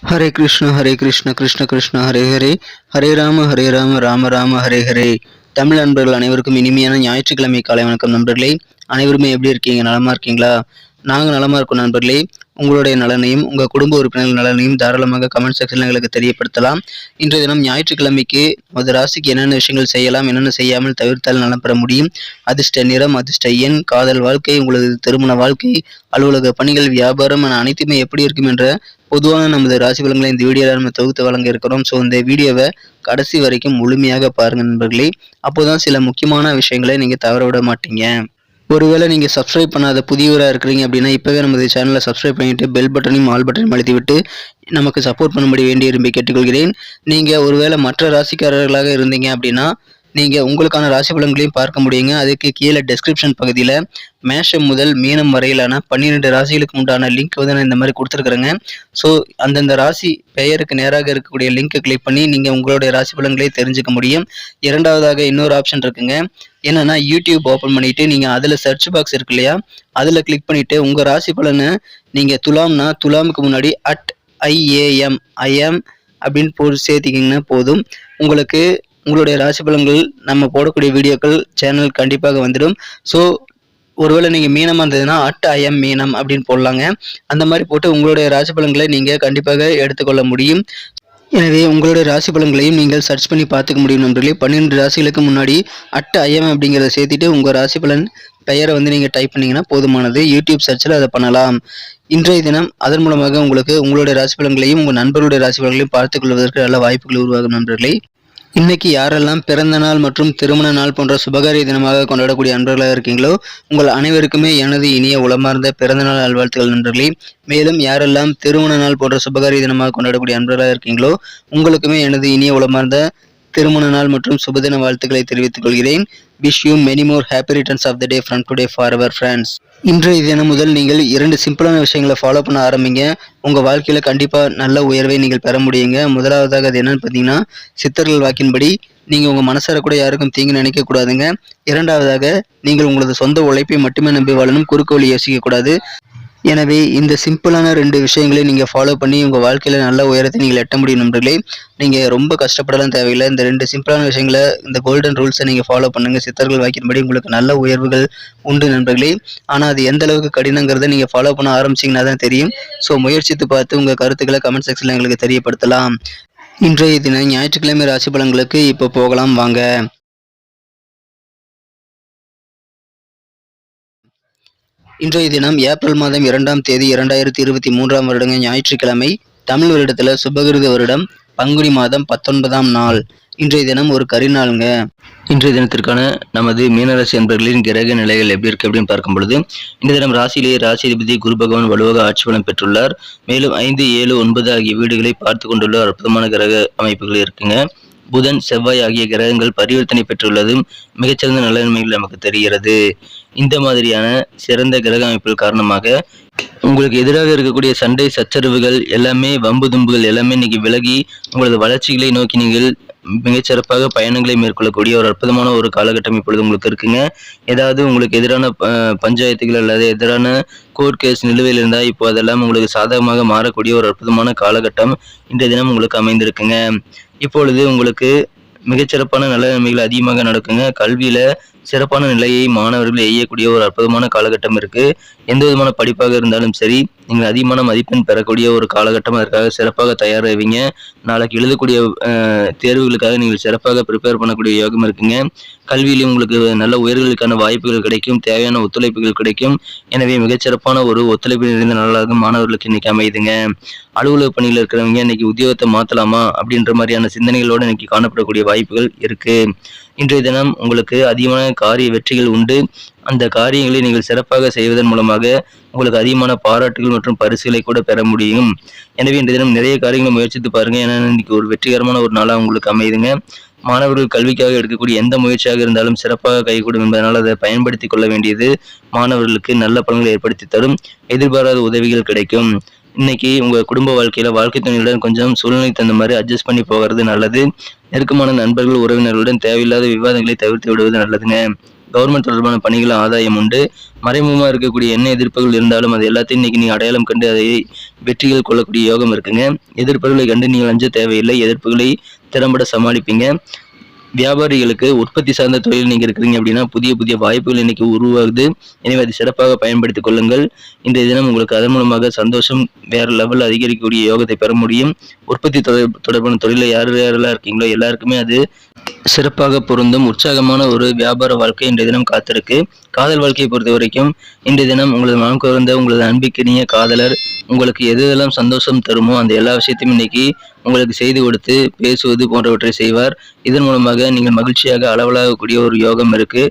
ஹரே கிருஷ்ண கிருஷ்ண கிருஷ்ண ஹரே ஹரே, ஹரே ராம ராம ராம ஹரே ஹரே. தமிழ் நண்பர்கள் அனைவருக்கும் இனிமையான ஞாயிற்றுக்கிழமை காலை வணக்கம் நண்பர்களே. அனைவருமே எப்படி இருக்கீங்க? நலமா இருக்கீங்களா? நாங்கள் நலமா இருக்கோம் நண்பர்களே. உங்களுடைய நலனையும் உங்கள் குடும்ப உறுப்பினர்கள் நலனையும் தாராளமாக கமெண்ட் செக்ஷனில் எங்களுக்கு தெரியப்படுத்தலாம். இன்றைய தினம் ஞாயிற்றுக்கிழமைக்கு நமது ராசிக்கு என்னென்ன விஷயங்கள் செய்யலாம், என்னென்ன செய்யாமல் தவிர்த்தால் நலம் பெற முடியும், அதிர்ஷ்ட நிறம், அதிர்ஷ்ட எண், காதல் வாழ்க்கை, உங்களது திருமண வாழ்க்கை, அலுவலக பணிகள், வியாபாரம் என அனைத்துமே எப்படி இருக்கும் என்ற பொதுவான நமது ராசி பலன்களை இந்த வீடியோவில் நம்ம தொகுத்து வழங்க இருக்கிறோம். ஸோ இந்த வீடியோவை கடைசி வரைக்கும் முழுமையாக பாருங்க நண்பர்களே. அப்போதான் சில முக்கியமான விஷயங்களை நீங்கள் தவற விட மாட்டீங்க. ஒருவேளை நீங்கள் சப்ஸ்கிரைப் பண்ணாத புதியவராக இருக்கிறீங்க அப்படின்னா இப்போவே நமது சேனலை சப்ஸ்கிரைப் பண்ணிவிட்டு பெல் பட்டனையும் ஆல் பட்டனையும் அழுத்தி விட்டு நமக்கு சப்போர்ட் பண்ணும்படி வேண்டி விரும்பி கேட்டுக்கொள்கிறேன். நீங்கள் ஒருவேளை மற்ற ராசிக்காரர்களாக இருந்தீங்க அப்படின்னா நீங்கள் உங்களுக்கான ராசி பலன்களையும் பார்க்க முடியுங்க. அதுக்கு கீழே டெஸ்கிரிப்ஷன் பகுதியில் மேஷம் முதல் மீனம் வரையிலான 12 ராசிகளுக்கு உண்டான லிங்க் வந்து நான் இந்த மாதிரி கொடுத்துருக்குறேங்க. ஸோ அந்தந்த ராசி பெயருக்கு நேராக இருக்கக்கூடிய லிங்க்கை கிளிக் பண்ணி நீங்கள் உங்களுடைய ராசி பலன்களை தெரிஞ்சுக்க முடியும். இரண்டாவதாக இன்னொரு ஆப்ஷன் இருக்குங்க. என்னன்னா யூடியூப் ஓப்பன் பண்ணிட்டு நீங்கள் அதில் சர்ச் பாக்ஸ் இருக்கு இல்லையா, அதில் கிளிக் பண்ணிட்டு உங்கள் ராசி பலனை நீங்கள் துலாம்னா துலாமுக்கு முன்னாடி ஐஎம் அப்படின்னு போட்டு சேர்த்திக்கிங்கன்னா போதும். உங்களுக்கு உங்களுடைய ராசி பலன்கள் நம்ம போடக்கூடிய வீடியோக்கள் சேனல் கண்டிப்பாக வந்துடும். ஸோ ஒருவேளை நீங்கள் மீனமாக இருந்ததுன்னா ஐஎம் மீனம் அப்படின்னு போடலாங்க. அந்த மாதிரி போட்டு உங்களுடைய ராசி பலன்களை நீங்கள் கண்டிப்பாக எடுத்துக்கொள்ள முடியும். எனவே உங்களுடைய ராசி பலன்களையும் நீங்கள் சர்ச் பண்ணி பார்த்துக்க முடியும் நண்பர்களே. 12 ராசிகளுக்கு முன்னாடி ஐஎம் அப்படிங்கிறத சேர்த்துட்டு உங்கள் ராசி பலன் பெயரை வந்து நீங்கள் டைப் பண்ணிங்கன்னா போதுமானது. யூடியூப் சர்ச்சில் அதை பண்ணலாம். இன்றைய தினம் அதன் மூலமாக உங்களுக்கு உங்களுடைய ராசி பலன்களையும் உங்கள் நண்பர்களுடைய ராசி பலன்களையும் பார்த்துக் கொள்வதற்கு நல்ல வாய்ப்புகள் உருவாகும் நண்பர்களே. இன்னைக்கு யாரெல்லாம் பிறந்த நாள் மற்றும் திருமண நாள் போன்ற சுபகாரிய தினமாக கொண்டாடக்கூடிய நண்பர்களாக இருக்கீங்களோ உங்கள் அனைவருக்குமே எனது இனிய உளமார்ந்த பிறந்தநாள் நல்வாழ்த்துக்கள் நண்பர்களே. மேலும் யாரெல்லாம் திருமண நாள் போன்ற சுபகாரிய தினமாக கொண்டாடக்கூடிய நண்பர்களாக இருக்கீங்களோ உங்களுக்குமே எனது இனிய உளமார்ந்த திருமண நாள் மற்றும் சுபதின வாழ்த்துக்களை தெரிவித்துக் கொள்கிறேன். Wish you many more happy returns of the day from today for our friends. இன்றைய தினம் முதல் நீங்கள் 2 சிம்பிளான விஷயங்களை ஃபாலோ பண்ண ஆரம்பிங்க. உங்கள் வாழ்க்கையில் கண்டிப்பாக நல்ல உயர்வை நீங்கள் பெற முடியுங்க. முதலாவதாக அது என்னன்னு பார்த்தீங்கன்னா, சித்தர்கள் வாக்கின்படி நீங்கள் உங்கள் மனசார கூட யாருக்கும் தீங்கு நினைக்கக்கூடாதுங்க. இரண்டாவதாக நீங்கள் உங்களது சொந்த உழைப்பை மட்டுமே நம்பி வாழணும், குறுக்கு வழி யோசிக்கக்கூடாது. எனவே இந்த சிம்பிளான 2 விஷயங்களை நீங்கள் ஃபாலோ பண்ணி உங்கள் வாழ்க்கையில் நல்ல உயரத்தை நீங்கள் எட்ட முடியும் நண்பர்களே. நீங்கள் ரொம்ப கஷ்டப்படலாம் தேவையில்லை. இந்த 2 சிம்பிளான விஷயங்களை, இந்த கோல்டன் ரூல்ஸை நீங்கள் ஃபாலோ பண்ணுங்கள். சித்தர்கள் வாக்கின்படி உங்களுக்கு நல்ல உயர்வுகள் உண்டு நண்பர்களே. ஆனால் அது எந்த அளவுக்கு கடினங்கிறத நீங்கள் ஃபாலோ பண்ண ஆரம்பிச்சிங்கன்னா தான் தெரியும். ஸோ முயற்சித்து பார்த்து உங்கள் கருத்துக்களை கமெண்ட் செக்ஷனில் எங்களுக்கு தெரியப்படுத்தலாம். இன்றைய தினம் ஞாயிற்றுக்கிழமை ராசி பலன்களுக்கு இப்போ போகலாம் வாங்க. இன்றைய தினம் ஏப்ரல் மாதம் 2ஆம் தேதி 2023ஆம் வருடங்க ஞாயிற்றுக்கிழமை. தமிழ் வருடத்தில் சுபகிருத வருடம் பங்குனி மாதம் 19ஆம் நாள். இன்றைய தினம் ஒரு கரிநாளுங்க. இன்றைய தினத்திற்கான நமது மீனராசி அன்பர்களின் கிரக நிலைகள் எப்படி இருக்கு அப்படின்னு பார்க்கும் பொழுது, இந்த தினம் ராசியிலேயே ராசிதிபதி குரு பகவான் வலுவாக ஆட்சி பலம் பெற்றுள்ளார். மேலும் 5, 7, 9 ஆகிய வீடுகளை பார்த்து கொண்டுள்ள அற்புதமான கிரக அமைப்புகள் இருக்குங்க. புதன், செவ்வாய் ஆகிய கிரகங்கள் பரிவர்த்தனை பெற்றுள்ளதும் மிகச்சிறந்த நலன்மைகள் நமக்கு தெரிகிறது. இந்த மாதிரியான சிறந்த கிரக அமைப்புகள் காரணமாக உங்களுக்கு எதிராக இருக்கக்கூடிய சண்டை சச்சரவுகள் எல்லாமே, வம்பு தும்புகள் எல்லாமே இன்னைக்கு விலகி உங்களது வளர்ச்சிகளை நோக்கி நீங்கள் மிகச்சிறப்பாக பயணங்களை மேற்கொள்ளக்கூடிய ஒரு அற்புதமான ஒரு காலகட்டம் இப்பொழுது உங்களுக்கு இருக்குங்க. ஏதாவது உங்களுக்கு எதிரான பஞ்சாயத்துகள் அல்லது எதிரான கோர்ட் கேஸ் நிலுவையில் இருந்தால் இப்போ அதெல்லாம் உங்களுக்கு சாதகமாக மாறக்கூடிய ஒரு அற்புதமான காலகட்டம் இன்றைய தினம் உங்களுக்கு அமைந்திருக்குங்க. இப்பொழுது உங்களுக்கு மிகச்சிறப்பான நல்ல நன்மைகள் அதிகமாக நடக்குங்க. கல்வியில சிறப்பான நிலையை மாணவர்கள் எய்யக்கூடிய ஒரு அற்புதமான காலகட்டம் இருக்கு. எந்த விதமான படிப்பாக இருந்தாலும் சரி, நீங்கள் அதிகமான மதிப்பெண் பெறக்கூடிய ஒரு காலகட்டம். அதற்காக சிறப்பாக தயாராவீங்க. நாளைக்கு எழுதக்கூடிய தேர்வுகளுக்காக நீங்கள் சிறப்பாக ப்ரிப்பேர் பண்ணக்கூடிய யோகம் இருக்குங்க. கல்வியிலும் உங்களுக்கு நல்ல உயர்வுகளுக்கான வாய்ப்புகள் கிடைக்கும், தேவையான ஒத்துழைப்புகள் கிடைக்கும். எனவே மிகச்சிறப்பான ஒரு ஒத்துழைப்பு நிறைந்த நாளாக மாணவர்களுக்கு இன்னைக்கு அமையுதுங்க. அலுவலக பணியில் இருக்கிறவங்க இன்னைக்கு உத்தியோகத்தை மாற்றலாமா அப்படின்ற மாதிரியான சிந்தனைகளோடு இன்னைக்கு காணப்படக்கூடிய வாய்ப்புகள் இருக்கு. இன்றைய தினம் உங்களுக்கு அதிகமான காரிய வெற்றிகள் உண்டு. அந்த காரியங்களை நீங்கள் சிறப்பாக செய்வதன் மூலமாக உங்களுக்கு அதிகமான பாராட்டுகள் மற்றும் பரிசுகளை கூட பெற முடியும். எனவே இன்றைய தினம் நிறைய காரியங்களை முயற்சித்து பாருங்க. ஏன்னா இன்னைக்கு ஒரு வெற்றிகரமான ஒரு நாளாக உங்களுக்கு அமையுதுங்க. மாணவர்கள் கல்விக்காக எடுக்கக்கூடிய எந்த முயற்சியாக இருந்தாலும் சிறப்பாக கைகூடும் என்பதனால் அதை பயன்படுத்தி கொள்ள வேண்டியது மாணவர்களுக்கு நல்ல பலன்களை ஏற்படுத்தி தரும். எதிர்பாராத உதவிகள் கிடைக்கும். இன்னைக்கு உங்க குடும்ப வாழ்க்கையில வாழ்க்கை துணையுடன் கொஞ்சம் சூழ்நிலை தகுந்த மாதிரி அட்ஜஸ்ட் பண்ணி போகிறது நல்லது. நெருக்கமான நண்பர்கள் உறவினர்களுடன் தேவையில்லாத விவாதங்களை தவிர்த்து விடுவது நல்லதுங்க. கவர்மெண்ட் தொடர்பான பணிகள் ஆதாயம் உண்டு. மறைமுகமாக இருக்கக்கூடிய என்ன எதிர்ப்புகள் இருந்தாலும் அது எல்லாத்தையும் இன்னைக்கு நீங்கள் அடையாளம் கண்டு அதை வெற்றிகள் கொள்ளக்கூடிய யோகம் இருக்குங்க. எதிர்ப்புகளை கண்டு நீங்கள் அஞ்ச தேவையில்லை. எதிர்ப்புகளை திறம்பட சமாளிப்பீங்க. வியாபாரிகளுக்கு உற்பத்தி சார்ந்த தொழில் நீங்க இருக்கிறீங்க அப்படின்னா புதிய புதிய வாய்ப்புகள் இன்னைக்கு உருவாகுது. எனவே அதை சிறப்பாக பயன்படுத்திக் கொள்ளுங்கள். இன்றைய தினம் உங்களுக்கு அதன் மூலமாக சந்தோஷம் வேற லெவல் அதிகரிக்கக்கூடிய யோகத்தை பெற முடியும். உற்பத்தி தொடர்பான தொழில யாரெல்லாம் இருக்கீங்களோ எல்லாருக்குமே அது சிறப்பாக பொருந்தும். உற்சாகமான ஒரு வியாபார வாழ்க்கை இன்றைய தினம் காத்திருக்கு. காதல் வாழ்க்கையை பொறுத்த வரைக்கும் இன்றைய தினம் உங்களது மனம் கவர்ந்த உங்களது அன்பிற்கினிய காதலர் உங்களுக்கு எதெல்லாம் சந்தோஷம் தருமோ அந்த எல்லா விஷயத்தையும் இன்னைக்கு உங்களுக்கு செய்து கொடுத்து பேசுவது போன்றவற்றை செய்வார். இதன் மூலமாக நீங்கள் மகிழ்ச்சியாக அளவலாகக்கூடிய ஒரு யோகம் இருக்கு.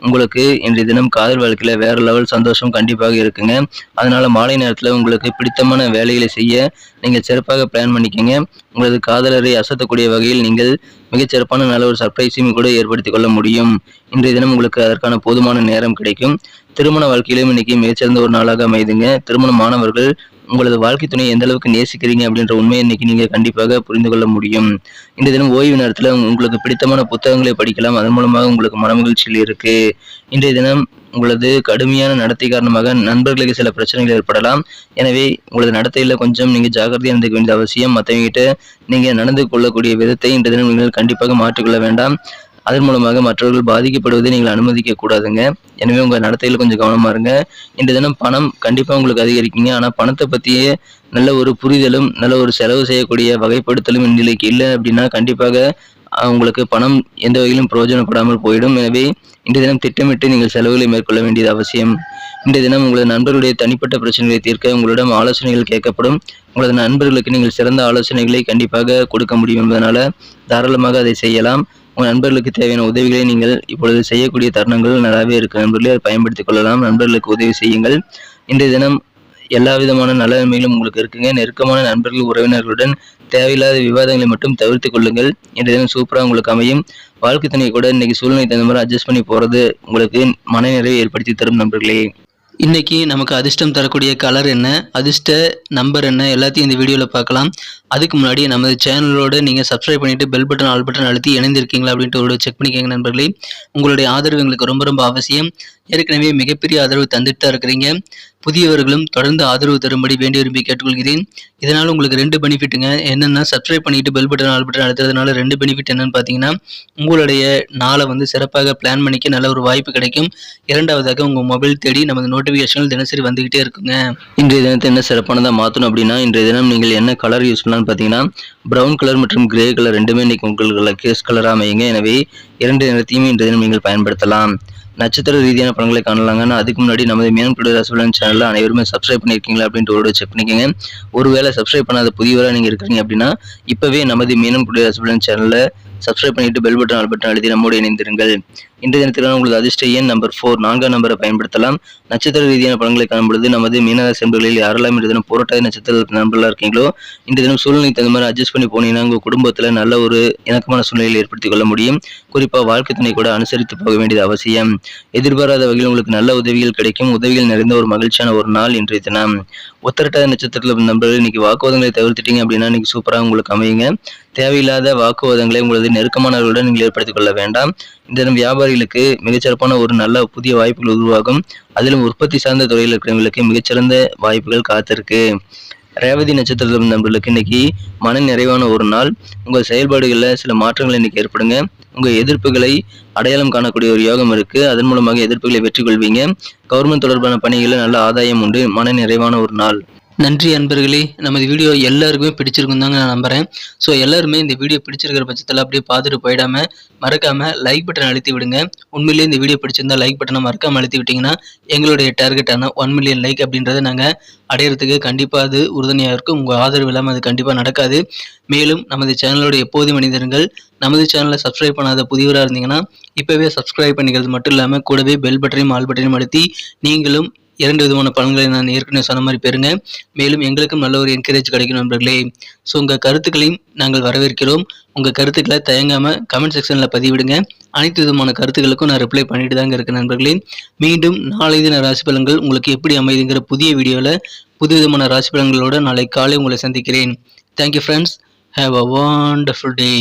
உங்களுக்கு இன்றைய தினம் காதல் வாழ்க்கையில வேற லெவல் சந்தோஷம் கண்டிப்பாக இருக்குங்க. அதனால மாலை நேரத்தில் உங்களுக்கு பிடித்தமான வேலைகளை செய்ய நீங்கள் சிறப்பாக பிளான் பண்ணிக்கங்க. உங்களது காதலரை அசத்தக்கூடிய வகையில் நீங்கள் மிகச்சிறப்பான நல்ல ஒரு சர்ப்ரைஸையும் கூட ஏற்படுத்திக் கொள்ள முடியும். இன்றைய தினம் உங்களுக்கு அதற்கான போதுமான நேரம் கிடைக்கும். திருமண வாழ்க்கையிலும் இன்னைக்கு மிகச்சிறந்த ஒரு நாளாக அமைதுங்க. திருமணமானவர்கள் உங்களது வாழ்க்கை துணையை எந்த அளவுக்கு நேசிக்கிறீங்க அப்படின்ற உண்மையை இன்னைக்கு நீங்க கண்டிப்பாக புரிந்து கொள்ள முடியும். இந்த தினம் ஓய்வு நேரத்துல உங்களுக்கு பிடித்தமான புத்தகங்களை படிக்கலாம். அதன் மூலமாக உங்களுக்கு மனமகிழ்ச்சியில் இருக்கு. இன்றைய தினம் உங்களது கடுமையான நடத்தை காரணமாக நண்பர்களுக்கு சில பிரச்சனைகள் ஏற்படலாம். எனவே உங்களது நடத்தையில கொஞ்சம் நீங்க ஜாக்கிரதையா இருந்துக்க வேண்டியது அவசியம். மற்றவங்கிட்ட நீங்க நடந்து கொள்ளக்கூடிய விதத்தை இன்றைய தினம் நீங்கள் கண்டிப்பாக மாற்றிக்கொள்ள வேண்டாம். அதன் மூலமாக மற்றவர்கள் பாதிக்கப்படுவதை நீங்கள் அனுமதிக்க கூடாதுங்க. எனவே உங்க நடத்தையில கொஞ்சம் கவனமா இருங்க. இந்த தினம் பணம் கண்டிப்பா உங்களுக்கு அதிகரிக்குங்க. ஆனா பணத்தை பத்தியே நல்ல ஒரு புரிதலும் நல்ல ஒரு செலவு செய்யக்கூடிய வகைப்படுத்தலும் இந்நிலைக்கு இல்லை அப்படின்னா கண்டிப்பாக உங்களுக்கு பணம் எந்த வகையிலும் பிரயோஜனப்படாமல் போயிடும். எனவே இன்றைய தினம் திட்டமிட்டு நீங்கள் செலவுகளை மேற்கொள்ள வேண்டியது அவசியம். இன்றைய தினம் உங்களது நண்பர்களுடைய தனிப்பட்ட பிரச்சனைகளை தீர்க்க உங்களிடம் ஆலோசனைகள் கேட்கப்படும். உங்களது நண்பர்களுக்கு நீங்கள் சிறந்த ஆலோசனைகளை கண்டிப்பாக கொடுக்க முடியும் என்பதனால தாராளமாக அதை செய்யலாம். உங்கள் நண்பர்களுக்கு தேவையான உதவிகளை நீங்கள் இப்பொழுது செய்யக்கூடிய தருணங்கள் நல்லாவே இருக்கு. நண்பர்களே அதை பயன்படுத்திக் கொள்ளலாம். நண்பர்களுக்கு உதவி செய்யுங்கள். இன்றைய தினம் எல்லா விதமான நல்ல நன்மைகளும் உங்களுக்கு இருக்குங்க. நெருக்கமான நண்பர்கள் உறவினர்களுடன் தேவையில்லாத விவாதங்களை மட்டும் தவிர்த்துக் கொள்ளுங்கள். இன்றைய தினம் சூப்பராக உங்களுக்கு அமையும். வாழ்க்கை துணை கூட இன்னைக்கு சூழ்நிலை தகுந்த மாதிரி அட்ஜஸ்ட் பண்ணி போறது உங்களுக்கு மன நிறைவை ஏற்படுத்தி தரும் நண்பர்களே. இன்னைக்கு நமக்கு அதிர்ஷ்டம் தரக்கூடிய கலர் என்ன, அதிர்ஷ்ட நம்பர் என்ன, எல்லாத்தையும் இந்த வீடியோவில் பார்க்கலாம். அதுக்கு முன்னாடி நமது சேனலோட நீங்கள் சப்ஸ்கிரைப் பண்ணிட்டு பெல் பட்டன் ஆல் பட்டன் அழுத்தி இணைந்திருக்கீங்களா அப்படின்ட்டு ஒரு செக் பண்ணிக்கோங்க நண்பர்களே. உங்களுடைய ஆதரவு எங்களுக்கு ரொம்ப ரொம்ப அவசியம். ஏற்கனவே மிகப்பெரிய ஆதரவு தந்துட்டு தான் இருக்கிறீங்க. புதியவர்களும் தொடர்ந்து ஆதரவு தரும்படி வேண்டி விரும்பி கேட்டுக்கொள்கிறேன். இதனால் உங்களுக்கு 2 பெனிஃபிட்டுங்க. என்னென்னா சப்ஸ்கிரைப் பண்ணிட்டு பெல் பட்டன் ஆல் பட்டன் அழுத்துறதுனால 2 பெனிஃபிட் என்னன்னு பார்த்தீங்கன்னா உங்களுடைய நாளை வந்து சிறப்பாக பிளான் பண்ணிக்க நல்ல ஒரு வாய்ப்பு கிடைக்கும். இரண்டாவதாக உங்கள் மொபைல் தேடி நமது நோட்டிஃபிகேஷன்கள் தினசரி வந்துகிட்டே இருக்குங்க. இன்றைய தினத்தை என்ன சிறப்பானதாக மாற்றணும் அப்படின்னா இன்றைய தினம் நீங்கள் என்ன கலர் யூஸ் பண்ணலாம்னு பார்த்தீங்கன்னா ப்ரௌன் கலர் மற்றும் கிரே கலர் ரெண்டுமே இன்னைக்கு உங்களுக்கு கேஸ் கலராக அமையுங்க. எனவே 2 நிறத்தையுமே இன்றைய தினம் நீங்கள் பயன்படுத்தலாம். நட்சத்திர ரீதியான பலன்களை காணலாங்கன்னா அதுக்கு முன்னாடி நமது மீனம் டுடே ராசி பலன் சேனலில் அனைவருமே சப்ஸ்கிரைப் பண்ணியிருக்கீங்களா அப்படின்ட்டு ஒரு செக் பண்ணிக்கோங்க. ஒருவேளை சப்ஸ்கிரைப் பண்ணாத புதியவராக நீங்கள் இருக்கிறீங்க அப்படின்னா இப்போவே நமது மீனம் டுடே ராசி பலன் சேனலில் சப்ஸ்கிரைப் பண்ணிட்டு பெல் பட்டன் ஆல் பட்டன் அழுத்தி நம்மோடு இணைந்திருங்கள். இன்றைய தினத்திலான உங்களுக்கு அதிர்ஷ்ட எண் நம்பர் 4 4ஆம் நம்பரை பயன்படுத்தலாம். நட்சத்திர ரீதியான பலன்களை காணும்பொழுது நமது மீனராசி நண்பர்களில் யாரெல்லாம் இந்த தினம் போராட்ட நட்சத்திர நண்பர்களாக இருக்கீங்களோ இந்த தினம் சூழ்நிலைக்கு தகுந்த மாதிரி அட்ஜஸ்ட் பண்ணி போனீங்கன்னா உங்கள் குடும்பத்தில் நல்ல ஒரு இணக்கமான சூழ்நிலையை ஏற்படுத்திக் கொள்ள முடியும். குறிப்பாக வாழ்க்கை துணை கூட அனுசரித்து போக வேண்டியது அவசியம். எதிர்பாராத வகையில் உங்களுக்கு நல்ல உதவிகள் கிடைக்கும். உதவிகள் நிறைந்த ஒரு மகிழ்ச்சியான ஒரு நாள் இன்றைய தினம். உத்திரட்டாதி நட்சத்திரத்தில் நண்பர்கள் இன்னைக்கு வாக்குவாதங்களை தவிர்த்துட்டீங்க அப்படின்னா இன்னைக்கு சூப்பராக உங்களுக்கு அமையுங்க. தேவையில்லாத வாக்குவாதங்களை உங்களது நெருக்கமானவர்களுடன் நீங்கள் ஏற்படுத்திக் கொள்ள வேண்டாம். இந்த தினம் வியாபாரிகளுக்கு மிகச்சிறப்பான ஒரு நல்ல புதிய வாய்ப்புகள் உருவாகும். அதிலும் உற்பத்தி சார்ந்த துறையில் இருக்கிறவங்களுக்கு மிகச்சிறந்த வாய்ப்புகள் காத்திருக்கு. ரேவதி நட்சத்திரத்தில் நண்பர்களுக்கு இன்னைக்கு மன நிறைவான ஒரு நாள். உங்கள் செயல்பாடுகளில் சில மாற்றங்கள் இன்னைக்கு ஏற்படுங்க. உங்கள் எதிர்ப்புகளை அடையாளம் காணக்கூடிய ஒரு யோகம் இருக்கு. அதன் மூலமாக எதிர்ப்புகளை வெற்றி கொள்வீங்க. கவர்மெண்ட் தொடர்பான பணிகளில் நல்ல ஆதாயம் உண்டு. மன நிறைவான ஒரு நாள். நன்றி அன்பர்களே. நமது வீடியோ எல்லாருக்குமே பிடிச்சிருக்கும் தாங்க நான் நம்புகிறேன். ஸோ எல்லாருமே இந்த வீடியோ பிடிச்சிருக்கிற பட்சத்தில் அப்படியே பார்த்துட்டு போயிடாமல் மறக்காமல் லைக் பட்டன் அழுத்தி விடுங்க. உண்மையிலேயே இந்த வீடியோ பிடிச்சிருந்தா லைக் பட்டனை மறக்காமல் அழுத்தி விட்டிங்கன்னா எங்களுடைய டார்கெட்டான 1 மில்லியன் லைக் அப்படின்றத நாங்கள் அடையிறதுக்கு கண்டிப்பாக அது உறுதுணையாக இருக்கும். உங்கள் ஆதரவு இல்லாமல் அது கண்டிப்பாக நடக்காது. மேலும் நமது சேனலோட எப்போதும் மனிதர்கள் நமது சேனலை சப்ஸ்கிரைப் பண்ணாத புதியவராக இருந்தீங்கன்னா இப்போவே சப்ஸ்கிரைப் பண்ணிக்கிறது மட்டும் இல்லாமல் கூடவே பெல் பட்டனையும் ஆல் பட்டனையும் அழுத்தி நீங்களும் 2 விதமான பலன்களை நான் ஏற்கனவே சொன்ன மாதிரி பெறுங்க. மேலும் எங்களுக்கும் நல்ல ஒரு என்கரேஜ் கிடைக்கும் நண்பர்களே. ஸோ உங்கள் கருத்துக்களையும் நாங்கள் வரவேற்கிறோம். உங்கள் கருத்துக்களை தயங்காமல் கமெண்ட் செக்ஷனில் பதிவிடுங்க. அனைத்து விதமான கருத்துக்களுக்கும் நான் ரிப்ளை பண்ணிட்டு தாங்க இருக்கேன் நண்பர்களே. மீண்டும் நாளை தின ராசி பலன்கள் உங்களுக்கு எப்படி அமைதுங்கிற புதிய வீடியோவில் புது விதமான ராசி பலன்களோட நாளை காலை உங்களை சந்திக்கிறேன். Thank you friends. Have a wonderful day.